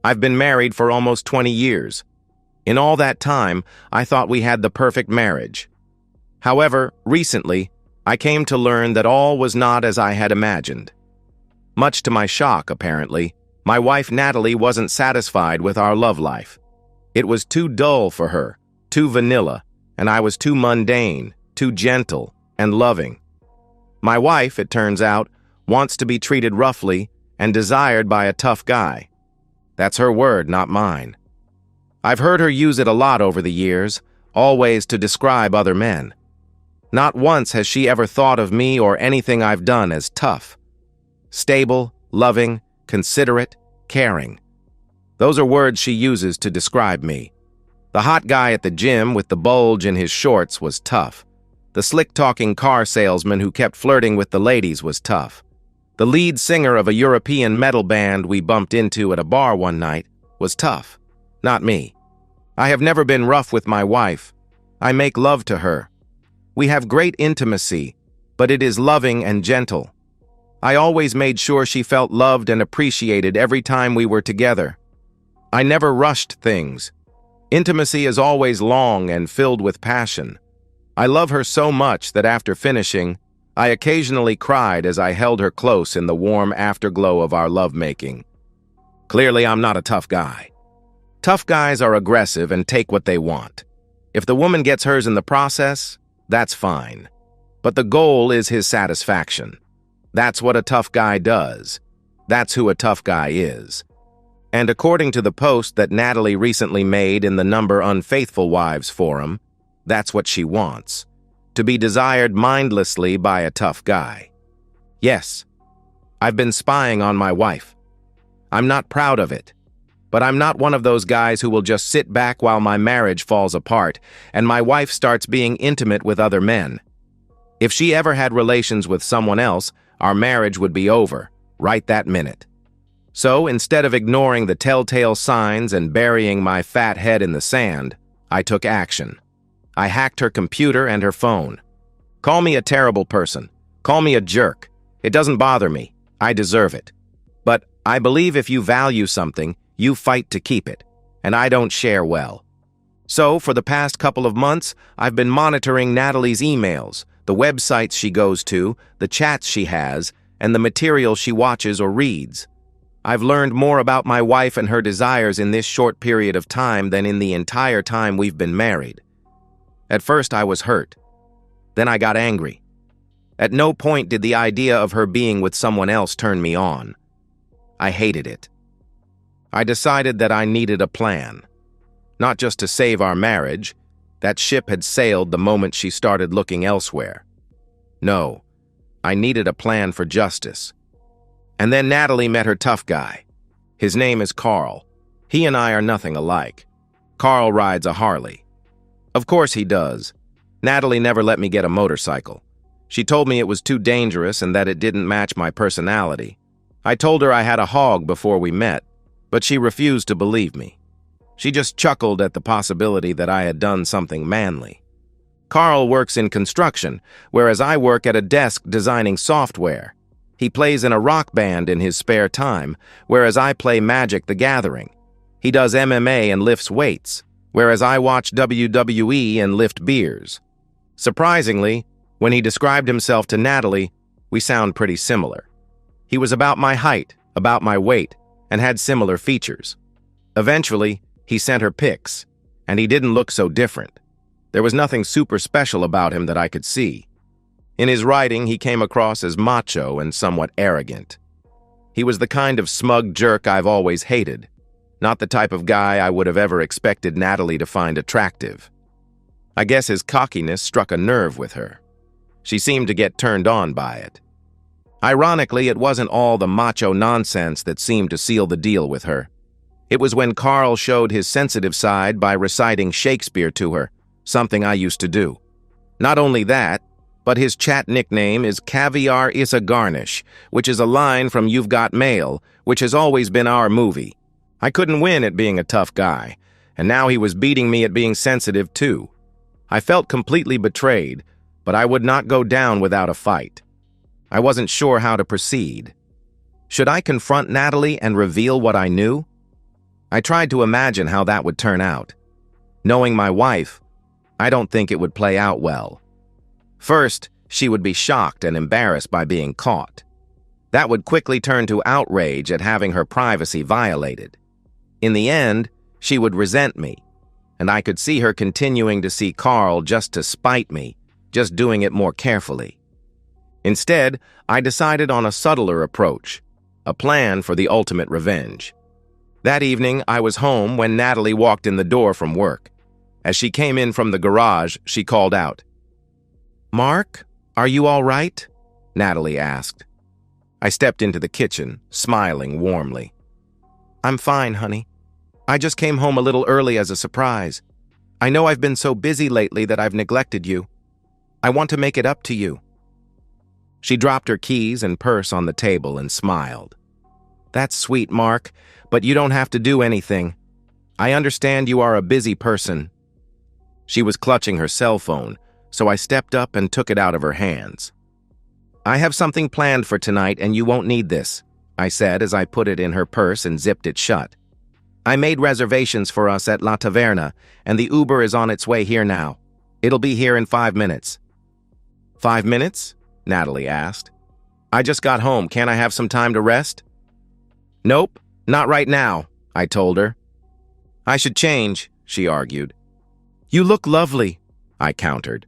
I've been married for almost 20 years. In all that time, I thought we had the perfect marriage. However, recently, I came to learn that all was not as I had imagined. Much to my shock, apparently, my wife Natalie wasn't satisfied with our love life. It was too dull for her, too vanilla, and I was too mundane, too gentle, and loving. My wife, it turns out, wants to be treated roughly and desired by a tough guy. That's her word, not mine. I've heard her use it a lot over the years, always to describe other men. Not once has she ever thought of me or anything I've done as tough. Stable, loving, considerate, caring. Those are words she uses to describe me. The hot guy at the gym with the bulge in his shorts was tough. The slick-talking car salesman who kept flirting with the ladies was tough. The lead singer of a European metal band we bumped into at a bar one night was tough. Not me. I have never been rough with my wife. I make love to her. We have great intimacy, but it is loving and gentle. I always made sure she felt loved and appreciated every time we were together. I never rushed things. Intimacy is always long and filled with passion. I love her so much that after finishing, I occasionally cried as I held her close in the warm afterglow of our lovemaking. Clearly, I'm not a tough guy. Tough guys are aggressive and take what they want. If the woman gets hers in the process, that's fine. But the goal is his satisfaction. That's what a tough guy does. That's who a tough guy is. And according to the post that Natalie recently made in the Number Unfaithful Wives forum, that's what she wants. To be desired mindlessly by a tough guy. Yes, I've been spying on my wife. I'm not proud of it. But I'm not one of those guys who will just sit back while my marriage falls apart and my wife starts being intimate with other men. If she ever had relations with someone else, our marriage would be over, right that minute. So instead of ignoring the telltale signs and burying my fat head in the sand, I took action. I hacked her computer and her phone. Call me a terrible person. Call me a jerk. It doesn't bother me. I deserve it. But I believe if you value something, you fight to keep it, and I don't share well. So, for the past couple of months, I've been monitoring Natalie's emails, the websites she goes to, the chats she has, and the material she watches or reads. I've learned more about my wife and her desires in this short period of time than in the entire time we've been married. At first, I was hurt. Then I got angry. At no point did the idea of her being with someone else turn me on. I hated it. I decided that I needed a plan. Not just to save our marriage. That ship had sailed the moment she started looking elsewhere. No, I needed a plan for justice. And then Natalie met her tough guy. His name is Carl. He and I are nothing alike. Carl rides a Harley. Of course he does. Natalie never let me get a motorcycle. She told me it was too dangerous and that it didn't match my personality. I told her I had a hog before we met, but she refused to believe me. She just chuckled at the possibility that I had done something manly. Carl works in construction, whereas I work at a desk designing software. He plays in a rock band in his spare time, whereas I play Magic the Gathering. He does MMA and lifts weights, whereas I watch WWE and lift beers. Surprisingly, when he described himself to Natalie, we sound pretty similar. He was about my height, about my weight, and had similar features. Eventually, he sent her pics, and he didn't look so different. There was nothing super special about him that I could see. In his writing, he came across as macho and somewhat arrogant. He was the kind of smug jerk I've always hated, not the type of guy I would have ever expected Natalie to find attractive. I guess his cockiness struck a nerve with her. She seemed to get turned on by it. Ironically, it wasn't all the macho nonsense that seemed to seal the deal with her. It was when Carl showed his sensitive side by reciting Shakespeare to her, something I used to do. Not only that, but his chat nickname is Caviar is a Garnish, which is a line from You've Got Mail, which has always been our movie. I couldn't win at being a tough guy, and now he was beating me at being sensitive too. I felt completely betrayed, but I would not go down without a fight. I wasn't sure how to proceed. Should I confront Natalie and reveal what I knew? I tried to imagine how that would turn out. Knowing my wife, I don't think it would play out well. First, she would be shocked and embarrassed by being caught. That would quickly turn to outrage at having her privacy violated. In the end, she would resent me, and I could see her continuing to see Carl just to spite me, just doing it more carefully. Instead, I decided on a subtler approach, a plan for the ultimate revenge. That evening, I was home when Natalie walked in the door from work. As she came in from the garage, she called out, "Mark, are you all right?" Natalie asked. I stepped into the kitchen, smiling warmly. "I'm fine, honey. I just came home a little early as a surprise. I know I've been so busy lately that I've neglected you. I want to make it up to you." She dropped her keys and purse on the table and smiled. "That's sweet, Mark, but you don't have to do anything. I understand you are a busy person." She was clutching her cell phone, so I stepped up and took it out of her hands. "I have something planned for tonight and you won't need this," I said as I put it in her purse and zipped it shut. "I made reservations for us at La Taverna, and the Uber is on its way here now. It'll be here in 5 minutes." "5 minutes?" Natalie asked. "I just got home. Can't I have some time to rest?" "Nope, not right now," I told her. "I should change," she argued. "You look lovely," I countered.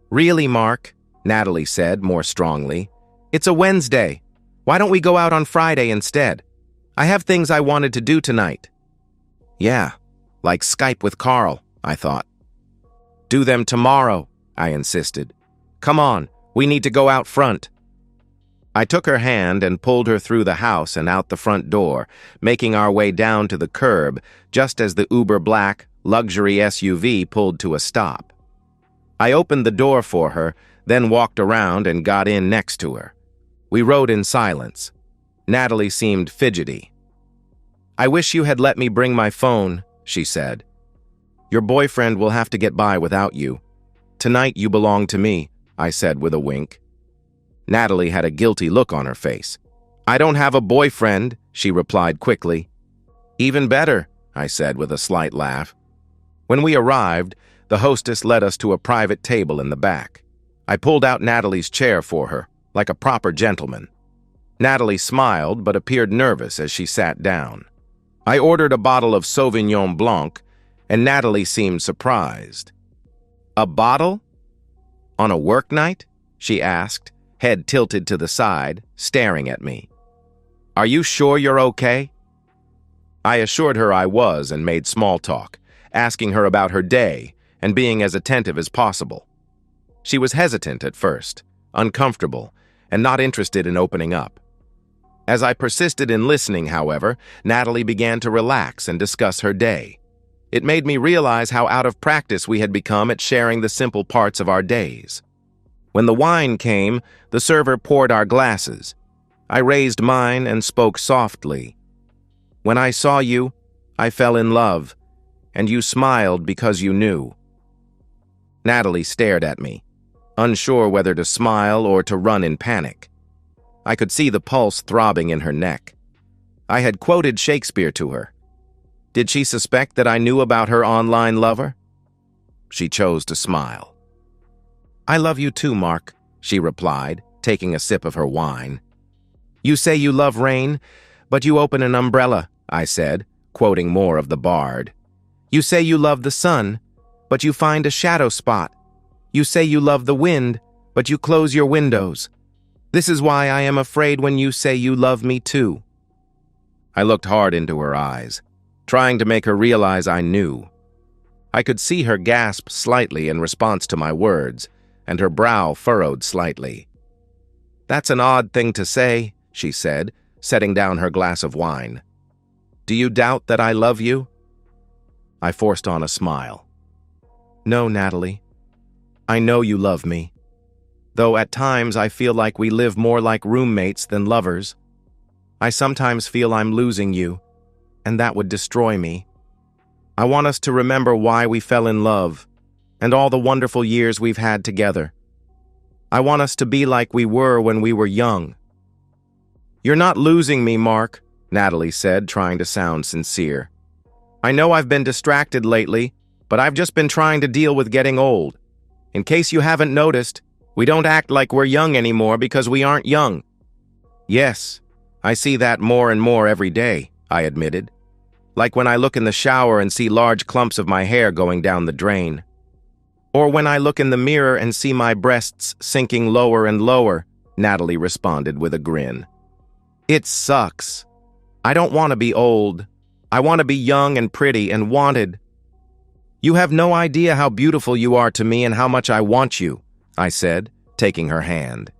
"Really, Mark," Natalie said more strongly. "It's a Wednesday. Why don't we go out on Friday instead? I have things I wanted to do tonight." "Yeah, like Skype with Carl," I thought. "Do them tomorrow," I insisted. "Come on, we need to go out front." I took her hand and pulled her through the house and out the front door, making our way down to the curb just as the Uber Black luxury SUV pulled to a stop. I opened the door for her, then walked around and got in next to her. We rode in silence. Natalie seemed fidgety. "I wish you had let me bring my phone," she said. "Your boyfriend will have to get by without you. Tonight you belong to me," I said with a wink. Natalie had a guilty look on her face. "I don't have a boyfriend," she replied quickly. "Even better," I said with a slight laugh. When we arrived, the hostess led us to a private table in the back. I pulled out Natalie's chair for her, like a proper gentleman. Natalie smiled but appeared nervous as she sat down. I ordered a bottle of Sauvignon Blanc, and Natalie seemed surprised. "A bottle? On a work night?" she asked, head tilted to the side, staring at me. "Are you sure you're okay?" I assured her I was and made small talk, asking her about her day and being as attentive as possible. She was hesitant at first, uncomfortable, and not interested in opening up. As I persisted in listening, however, Natalie began to relax and discuss her day. It made me realize how out of practice we had become at sharing the simple parts of our days. When the wine came, the server poured our glasses. I raised mine and spoke softly. "When I saw you, I fell in love, and you smiled because you knew." Natalie stared at me, unsure whether to smile or to run in panic. I could see the pulse throbbing in her neck. I had quoted Shakespeare to her. Did she suspect that I knew about her online lover? She chose to smile. "I love you too, Mark," she replied, taking a sip of her wine. "You say you love rain, but you open an umbrella," I said, quoting more of the bard. "You say you love the sun, but you find a shadow spot. You say you love the wind, but you close your windows. This is why I am afraid when you say you love me too." I looked hard into her eyes, trying to make her realize I knew. I could see her gasp slightly in response to my words, and her brow furrowed slightly. "That's an odd thing to say," she said, setting down her glass of wine. "Do you doubt that I love you?" I forced on a smile. "No, Natalie. I know you love me. Though at times I feel like we live more like roommates than lovers. I sometimes feel I'm losing you, and that would destroy me. I want us to remember why we fell in love, and all the wonderful years we've had together. I want us to be like we were when we were young." "You're not losing me, Mark," Natalie said, trying to sound sincere. I know I've been distracted lately, but I've just been trying to deal with getting old. In case you haven't noticed, we don't act like we're young anymore because we aren't young." "Yes, I see that more and more every day," I admitted. "Like when I look in the shower and see large clumps of my hair going down the drain. Or when I look in the mirror and see my breasts sinking lower and lower," Natalie responded with a grin. "It sucks. I don't want to be old. I want to be young and pretty and wanted." "You have no idea how beautiful you are to me and how much I want you," I said, taking her hand.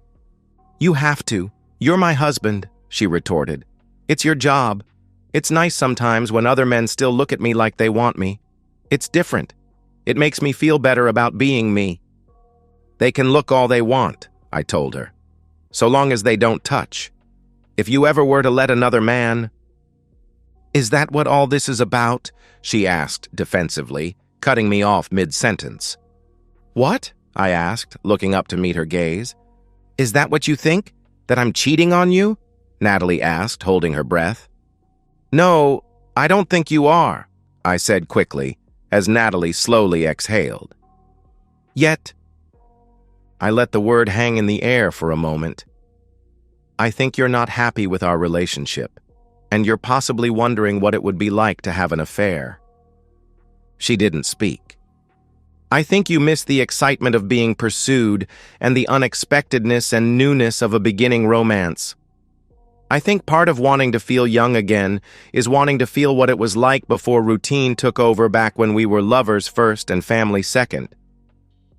"You have to. You're my husband," she retorted. "It's your job. It's nice sometimes when other men still look at me like they want me. It's different. It makes me feel better about being me." "They can look all they want," I told her, "so long as they don't touch. If you ever were to let another man—" "Is that what all this is about?" she asked defensively, cutting me off mid-sentence. "What?" I asked, looking up to meet her gaze. "Is that what you think? That I'm cheating on you?" Natalie asked, holding her breath. "No, I don't think you are," I said quickly, as Natalie slowly exhaled. "Yet," I let the word hang in the air for a moment, "I think you're not happy with our relationship, and you're possibly wondering what it would be like to have an affair." She didn't speak. "I think you miss the excitement of being pursued and the unexpectedness and newness of a beginning romance. I think part of wanting to feel young again is wanting to feel what it was like before routine took over back when we were lovers first and family second.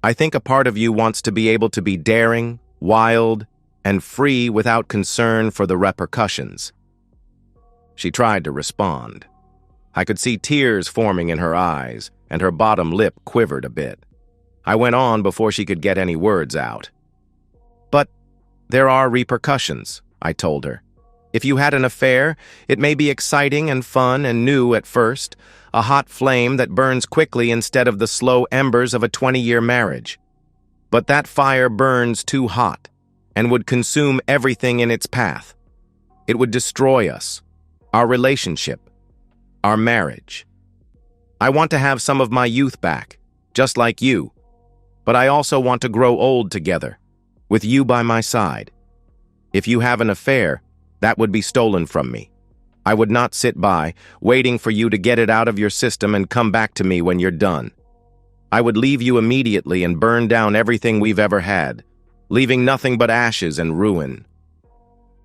I think a part of you wants to be able to be daring, wild, and free without concern for the repercussions." She tried to respond. I could see tears forming in her eyes, and her bottom lip quivered a bit. I went on before she could get any words out. "But there are repercussions," I told her. "If you had an affair, it may be exciting and fun and new at first, a hot flame that burns quickly instead of the slow embers of a 20-year marriage. But that fire burns too hot and would consume everything in its path. It would destroy us, our relationship, our marriage. I want to have some of my youth back, just like you, but I also want to grow old together, with you by my side. If you have an affair, that would be stolen from me. I would not sit by, waiting for you to get it out of your system and come back to me when you're done. I would leave you immediately and burn down everything we've ever had, leaving nothing but ashes and ruin."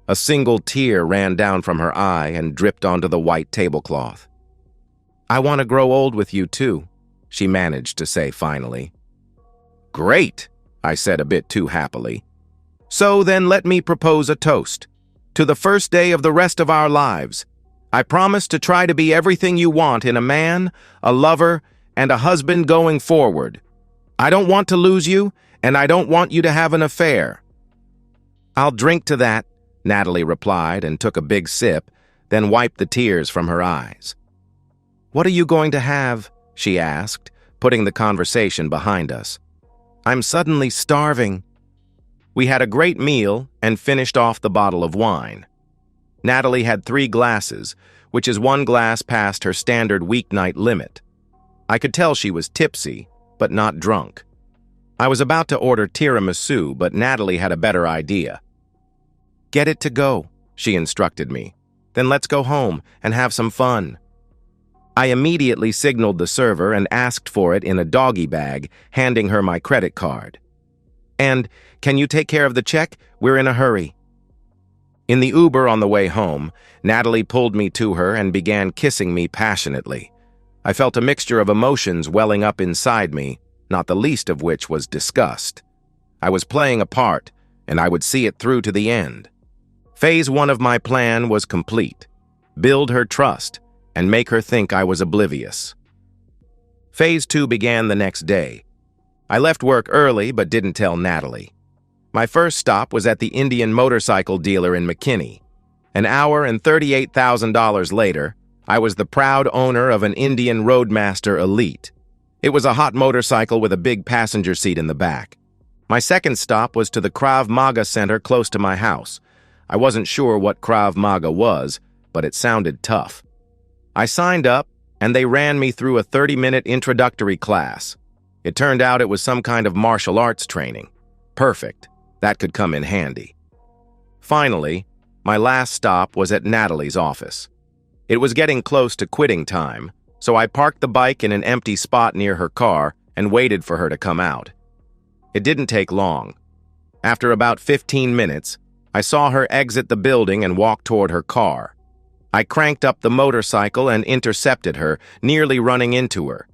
A single tear ran down from her eye and dripped onto the white tablecloth. "I want to grow old with you too," she managed to say finally. "Great," I said a bit too happily. "So then let me propose a toast. To the first day of the rest of our lives. I promise to try to be everything you want in a man, a lover, and a husband going forward. I don't want to lose you, and I don't want you to have an affair." "I'll drink to that," Natalie replied and took a big sip, then wiped the tears from her eyes. "What are you going to have?" she asked, putting the conversation behind us. "I'm suddenly starving." We had a great meal and finished off the bottle of wine. Natalie had 3 glasses, which is 1 glass past her standard weeknight limit. I could tell she was tipsy, but not drunk. I was about to order tiramisu, but Natalie had a better idea. "Get it to go," she instructed me. "Then let's go home and have some fun." I immediately signaled the server and asked for it in a doggy bag, handing her my credit card. "And can you take care of the check? We're in a hurry." In the Uber on the way home, Natalie pulled me to her and began kissing me passionately. I felt a mixture of emotions welling up inside me, not the least of which was disgust. I was playing a part, and I would see it through to the end. Phase 1 of my plan was complete. Build her trust and make her think I was oblivious. Phase 2 began the next day. I left work early but didn't tell Natalie. My first stop was at the Indian motorcycle dealer in McKinney. An hour and $38,000 later, I was the proud owner of an Indian Roadmaster Elite. It was a hot motorcycle with a big passenger seat in the back. My second stop was to the Krav Maga center close to my house. I wasn't sure what Krav Maga was, but it sounded tough. I signed up, and they ran me through a 30-minute introductory class. It turned out it was some kind of martial arts training. Perfect. That could come in handy. Finally, my last stop was at Natalie's office. It was getting close to quitting time, so I parked the bike in an empty spot near her car and waited for her to come out. It didn't take long. After about 15 minutes, I saw her exit the building and walk toward her car. I cranked up the motorcycle and intercepted her, nearly running into her.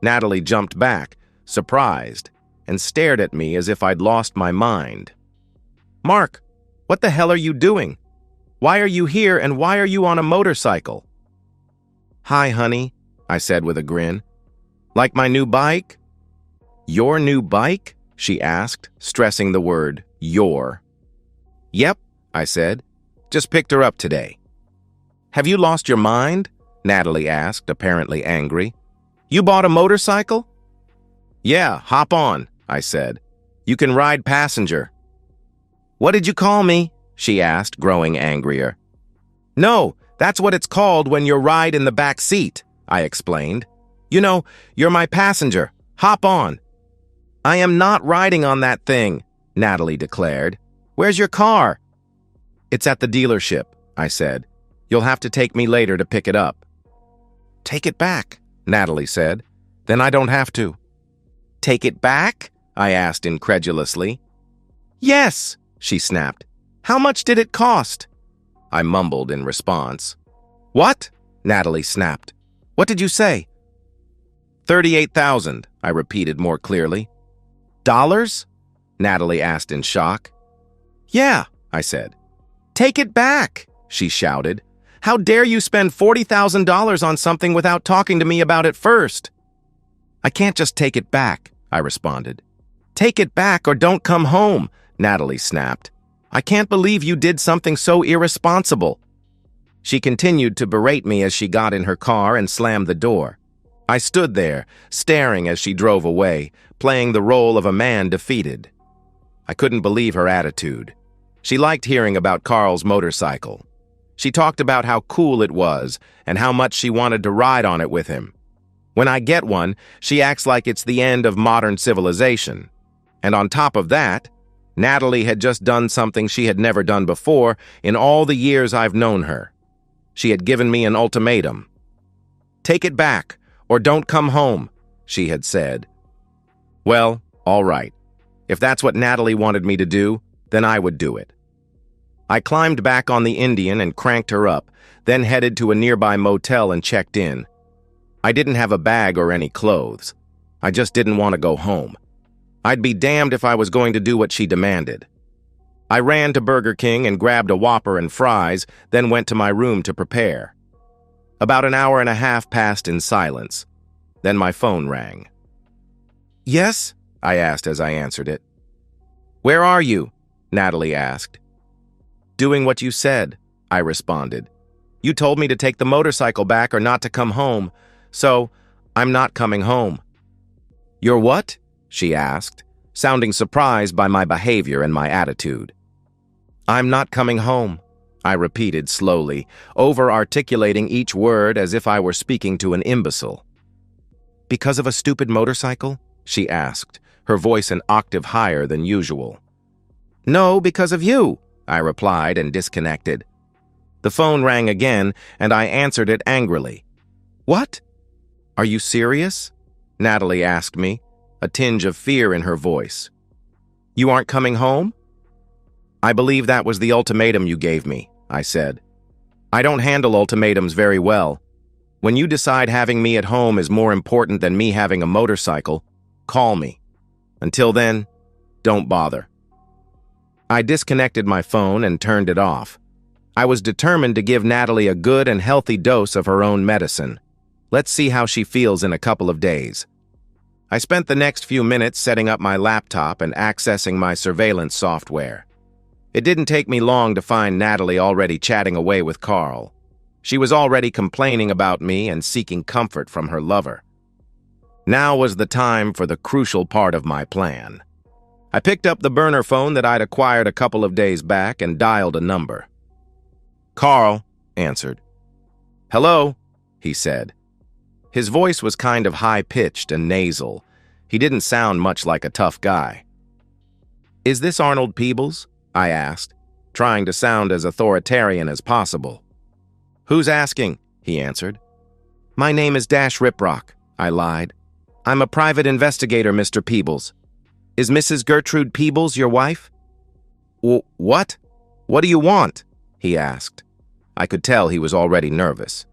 Natalie jumped back, surprised, and stared at me as if I'd lost my mind. "Mark, what the hell are you doing? Why are you here and why are you on a motorcycle?" "Hi, honey," I said with a grin. "Like my new bike?" "Your new bike?" she asked, stressing the word your. "Yep," I said. "Just picked her up today." "Have you lost your mind?" Natalie asked, apparently angry. "You bought a motorcycle?" "Yeah, hop on," I said. "You can ride passenger." "What did you call me?" she asked, growing angrier. "No, that's what it's called when you ride in the back seat," I explained. "You know, you're my passenger. Hop on." "I am not riding on that thing," Natalie declared. "Where's your car?" "It's at the dealership," I said. "You'll have to take me later to pick it up." "Take it back," Natalie said. "Then I don't have to." "Take it back?" I asked incredulously. "Yes," she snapped. "How much did it cost?" I mumbled in response. "What?" Natalie snapped. "What did you say?" $38,000, I repeated more clearly. "Dollars?" Natalie asked in shock. "Yeah," I said. "Take it back," she shouted. "How dare you spend $40,000 on something without talking to me about it first?" "I can't just take it back," I responded. "Take it back or don't come home," Natalie snapped. "I can't believe you did something so irresponsible." She continued to berate me as she got in her car and slammed the door. I stood there, staring as she drove away, playing the role of a man defeated. I couldn't believe her attitude. She liked hearing about Carl's motorcycle. She talked about how cool it was and how much she wanted to ride on it with him. When I get one, she acts like it's the end of modern civilization. And on top of that, Natalie had just done something she had never done before in all the years I've known her. She had given me an ultimatum. "Take it back, or don't come home," she had said. Well, all right. If that's what Natalie wanted me to do, then I would do it. I climbed back on the Indian and cranked her up, then headed to a nearby motel and checked in. I didn't have a bag or any clothes. I just didn't want to go home. I'd be damned if I was going to do what she demanded. I ran to Burger King and grabbed a Whopper and fries, then went to my room to prepare. About an hour and a half passed in silence. Then my phone rang. "Yes?" I asked as I answered it. "Where are you?" Natalie asked. "Doing what you said," I responded. "You told me to take the motorcycle back or not to come home, so I'm not coming home." "You're what?" she asked, sounding surprised by my behavior and my attitude. "I'm not coming home," I repeated slowly, over-articulating each word as if I were speaking to an imbecile. "Because of a stupid motorcycle?" she asked, her voice an octave higher than usual. "No, because of you," I replied and disconnected. The phone rang again, and I answered it angrily. "What? Are you serious?" Natalie asked me, a tinge of fear in her voice. "You aren't coming home?" "I believe that was the ultimatum you gave me," I said. "I don't handle ultimatums very well. When you decide having me at home is more important than me having a motorcycle, call me. Until then, don't bother." I disconnected my phone and turned it off. I was determined to give Natalie a good and healthy dose of her own medicine. Let's see how she feels in a couple of days. I spent the next few minutes setting up my laptop and accessing my surveillance software. It didn't take me long to find Natalie already chatting away with Carl. She was already complaining about me and seeking comfort from her lover. Now was the time for the crucial part of my plan. I picked up the burner phone that I'd acquired a couple of days back and dialed a number. Carl answered. "Hello," he said. His voice was kind of high-pitched and nasal. He didn't sound much like a tough guy. "Is this Arnold Peebles?" I asked, trying to sound as authoritarian as possible. "Who's asking?" he answered. "My name is Dash Riprock," I lied. "I'm a private investigator, Mr. Peebles. Is Mrs. Gertrude Peebles your wife?" What? What do you want?" he asked. I could tell he was already nervous.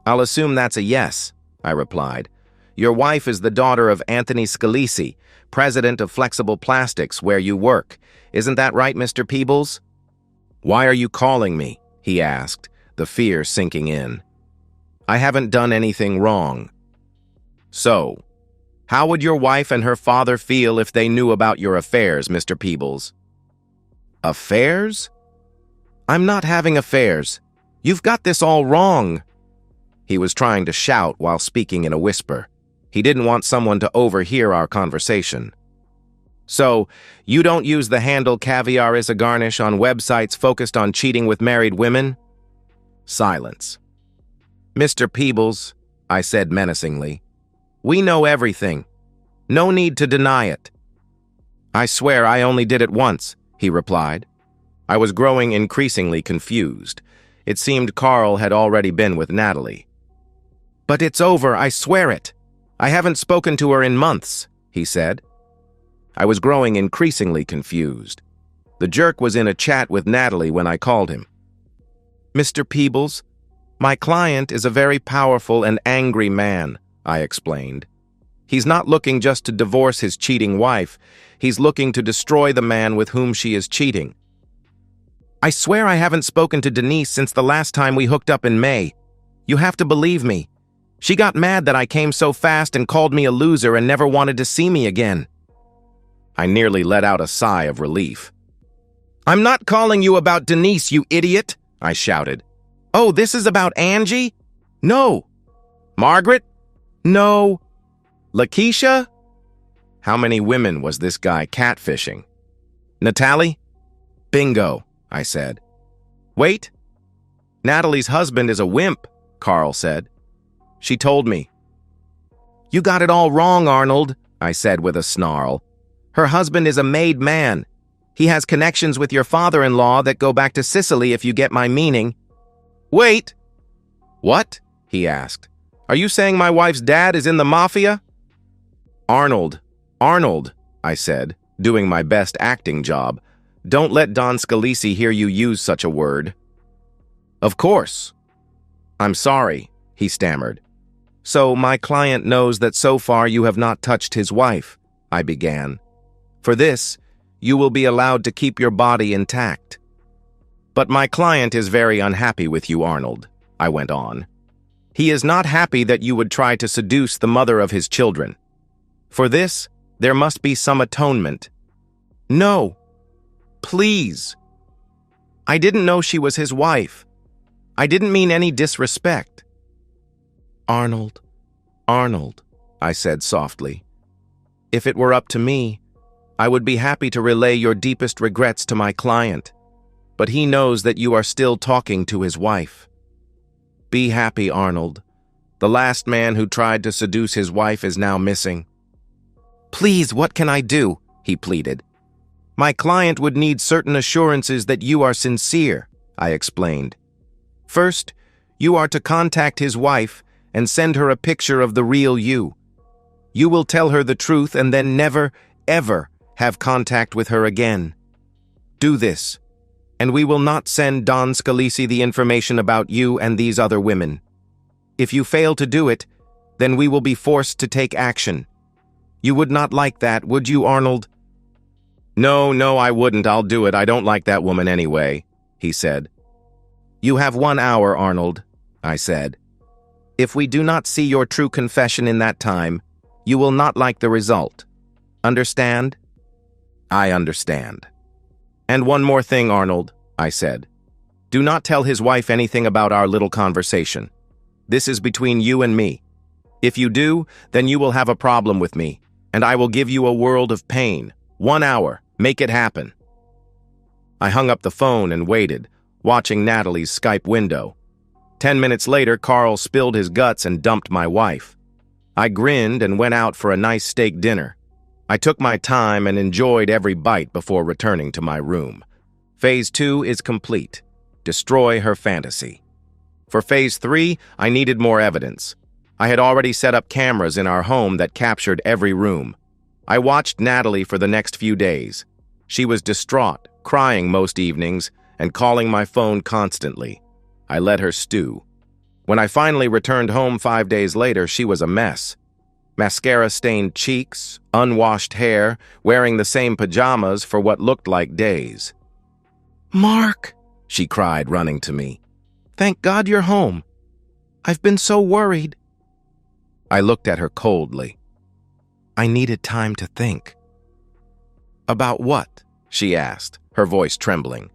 "I'll assume that's a yes," I replied. "Your wife is the daughter of Anthony Scalisi, president of Flexible Plastics, where you work. Isn't that right, Mr. Peebles?" "Why are you calling me?" he asked, the fear sinking in. "I haven't done anything wrong." "So, how would your wife and her father feel if they knew about your affairs, Mr. Peebles?" "Affairs? I'm not having affairs. You've got this all wrong." He was trying to shout while speaking in a whisper. He didn't want someone to overhear our conversation. "So, you don't use the handle caviar is a garnish on websites focused on cheating with married women?" Silence. "Mr. Peebles," I said menacingly, "we know everything. No need to deny it." "I swear I only did it once," he replied. I was growing increasingly confused. It seemed Carl had already been with Natalie. "But it's over, I swear it. I haven't spoken to her in months," he said. I was growing increasingly confused. The jerk was in a chat with Natalie when I called him. "Mr. Peebles, my client is a very powerful and angry man," I explained. "He's not looking just to divorce his cheating wife. He's looking to destroy the man with whom she is cheating. I swear I haven't spoken to Denise since the last time we hooked up in May. You have to believe me. She got mad that I came so fast and called me a loser and never wanted to see me again." I nearly let out a sigh of relief. "I'm not calling you about Denise, you idiot," I shouted. "Oh, this is about Angie? No. Margaret? No. Lakeisha? How many women was this guy catfishing? Natalie? Bingo, I said. Wait. Natalie's husband is a wimp, Carl said. She told me. You got it all wrong, Arnold, I said with a snarl. Her husband is a made man. He has connections with your father-in-law that go back to Sicily, if you get my meaning. Wait. What? He asked. Are you saying my wife's dad is in the mafia? Arnold, I said, doing my best acting job. Don't let Don Scalisi hear you use such a word. Of course. I'm sorry, he stammered. So my client knows that so far you have not touched his wife, I began. For this, you will be allowed to keep your body intact. But my client is very unhappy with you, Arnold, I went on. He is not happy that you would try to seduce the mother of his children. For this, there must be some atonement. No. Please. I didn't know she was his wife. I didn't mean any disrespect. Arnold, I said softly. If it were up to me, I would be happy to relay your deepest regrets to my client, but he knows that you are still talking to his wife. Be happy, Arnold. The last man who tried to seduce his wife is now missing. Please, what can I do? He pleaded. My client would need certain assurances that you are sincere, I explained. First, you are to contact his wife and send her a picture of the real you. You will tell her the truth and then never, ever have contact with her again. Do this, and we will not send Don Scalisi the information about you and these other women. If you fail to do it, then we will be forced to take action. You would not like that, would you, Arnold? No, I wouldn't. I'll do it. I don't like that woman anyway, he said. You have 1 hour, Arnold, I said. If we do not see your true confession in that time, you will not like the result. Understand? I understand. And one more thing, Arnold, I said. Do not tell his wife anything about our little conversation. This is between you and me. If you do, then you will have a problem with me, and I will give you a world of pain. 1 hour. Make it happen. I hung up the phone and waited, watching Natalie's Skype window. 10 minutes later, Carl spilled his guts and dumped my wife. I grinned and went out for a nice steak dinner. I took my time and enjoyed every bite before returning to my room. Phase 2 is complete. Destroy her fantasy. For Phase 3, I needed more evidence. I had already set up cameras in our home that captured every room. I watched Natalie for the next few days. She was distraught, crying most evenings, and calling my phone constantly. I let her stew. When I finally returned home 5 days later, she was a mess. Mascara-stained cheeks, unwashed hair, wearing the same pajamas for what looked like days. "Mark," she cried, running to me. "Thank God you're home. I've been so worried." I looked at her coldly. I needed time to think. "About what?" she asked, her voice trembling.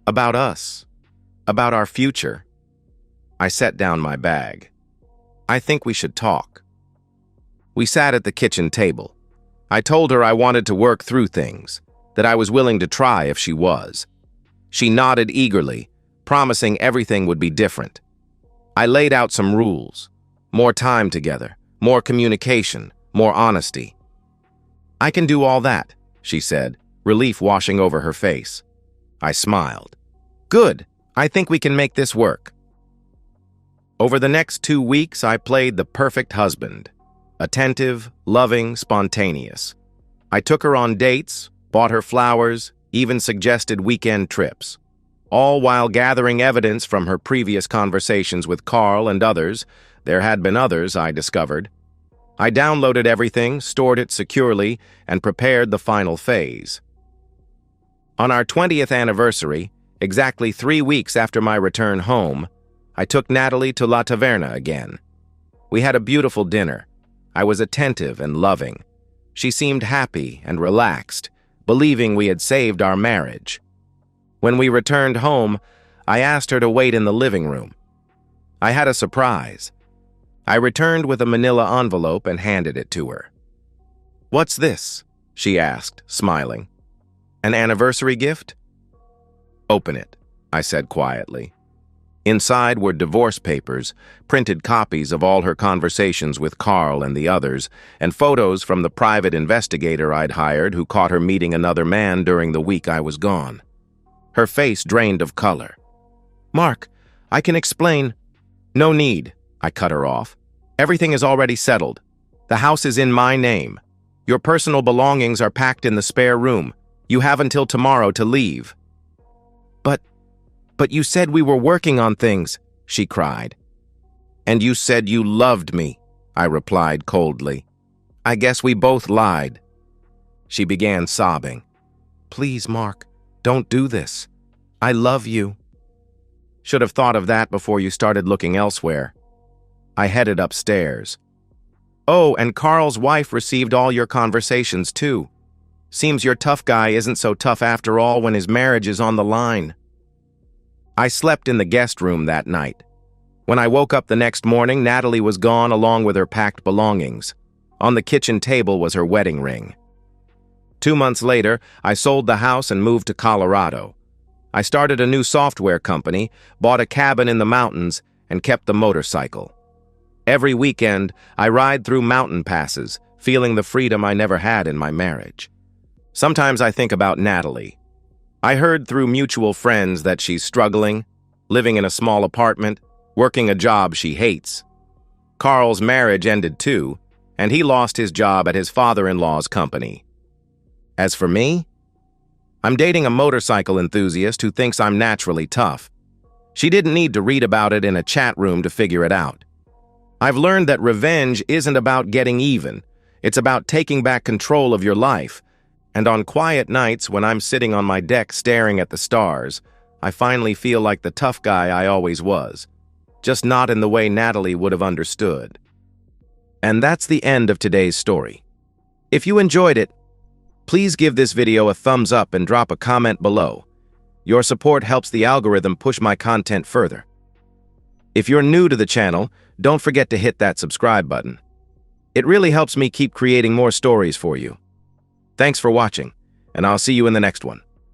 "About us. About our future." I set down my bag. "I think we should talk." We sat at the kitchen table. I told her I wanted to work through things, that I was willing to try if she was. She nodded eagerly, promising everything would be different. I laid out some rules. More time together, more communication, more honesty. "I can do all that," she said, relief washing over her face. I smiled. "Good. I think we can make this work." Over the next 2 weeks, I played the perfect husband. Attentive, loving, spontaneous. I took her on dates, bought her flowers, even suggested weekend trips. All while gathering evidence from her previous conversations with Carl and others. There had been others, I discovered. I downloaded everything, stored it securely, and prepared the final phase. On our 20th anniversary, exactly 3 weeks after my return home, I took Natalie to La Taverna again. We had a beautiful dinner. I was attentive and loving. She seemed happy and relaxed, believing we had saved our marriage. When we returned home, I asked her to wait in the living room. I had a surprise. I returned with a manila envelope and handed it to her. "What's this?" she asked, smiling. "An anniversary gift?" "Open it," I said quietly. Inside were divorce papers, printed copies of all her conversations with Carl and the others, and photos from the private investigator I'd hired who caught her meeting another man during the week I was gone. Her face drained of color. "Mark, I can explain." "No need," I cut her off. "Everything is already settled. The house is in my name. Your personal belongings are packed in the spare room. You have until tomorrow to leave." But you said we were working on things," she cried. "And you said you loved me," I replied coldly. "I guess we both lied." She began sobbing. "Please, Mark, don't do this. I love you." "Should have thought of that before you started looking elsewhere." I headed upstairs. "Oh, and Carl's wife received all your conversations too. Seems your tough guy isn't so tough after all when his marriage is on the line." I slept in the guest room that night. When I woke up the next morning, Natalie was gone along with her packed belongings. On the kitchen table was her wedding ring. 2 months later, I sold the house and moved to Colorado. I started a new software company, bought a cabin in the mountains, and kept the motorcycle. Every weekend, I ride through mountain passes, feeling the freedom I never had in my marriage. Sometimes I think about Natalie. I heard through mutual friends that she's struggling, living in a small apartment, working a job she hates. Carl's marriage ended too, and he lost his job at his father-in-law's company. As for me, I'm dating a motorcycle enthusiast who thinks I'm naturally tough. She didn't need to read about it in a chat room to figure it out. I've learned that revenge isn't about getting even. It's about taking back control of your life. And on quiet nights when I'm sitting on my deck staring at the stars, I finally feel like the tough guy I always was, just not in the way Natalie would have understood. And that's the end of today's story. If you enjoyed it, please give this video a thumbs up and drop a comment below. Your support helps the algorithm push my content further. If you're new to the channel, don't forget to hit that subscribe button. It really helps me keep creating more stories for you. Thanks for watching, and I'll see you in the next one.